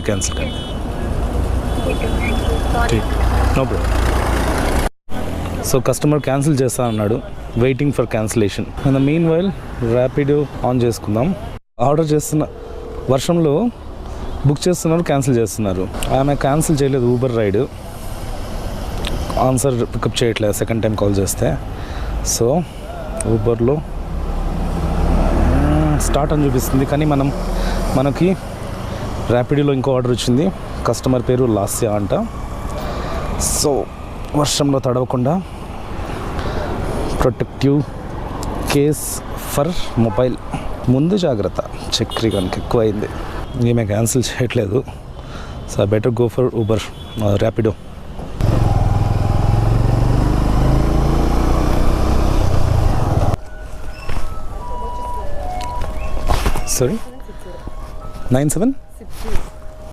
Cancel కండి. No problem. So customer cancel చేస్తా అన్నాడు, waiting for cancellation. And meanwhile Rapido on చేసుకుందాం. Order చేస్తున్న వర్షంలో బుక్ చేస్తున్నారు, క్యాన్సిల్ చేస్తున్నారు. ఆమె క్యాన్సిల్ చేయలేదు ఊబర్ రైడ్, ఆన్సర్ పికప్ చేయట్లేదు సెకండ్ టైం కాల్ చేస్తే. సో ఊబర్లో స్టార్ట్ అని చూపిస్తుంది, కానీ మనకి ర్యాపిడోలో ఇంకో ఆర్డర్ వచ్చింది. కస్టమర్ పేరు లాస్య అంట. సో వర్షంలో తడవకుండా ప్రొటెక్టివ్ కేస్ ఫర్ మొబైల్, ముందు జాగ్రత్త. చక్రీ కనుక ఎక్కువ అయింది, ఈమె క్యాన్సిల్ చేయట్లేదు. So I better go for Uber Rapido. Sorry 97